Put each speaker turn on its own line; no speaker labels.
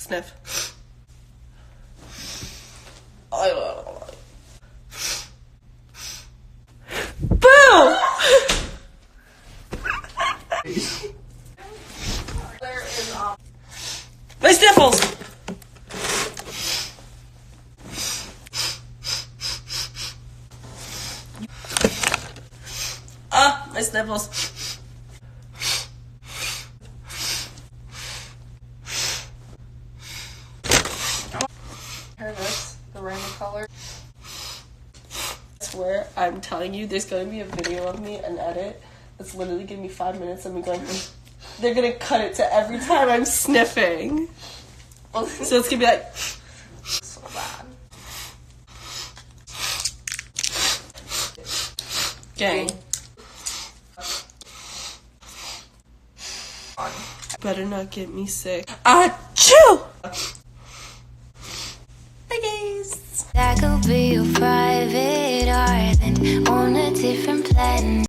Sniff. Boo! My sniffles! My sniffles.
Hear this? The rainbow color.
I swear, I'm telling you, there's gonna be a video of me, an edit, that's literally gonna be 5 minutes of me going, they're gonna cut it to every time I'm sniffing. So it's gonna be like,
So bad.
gang. Better not get me sick. Achoo! Hi guys!
That could be your private island.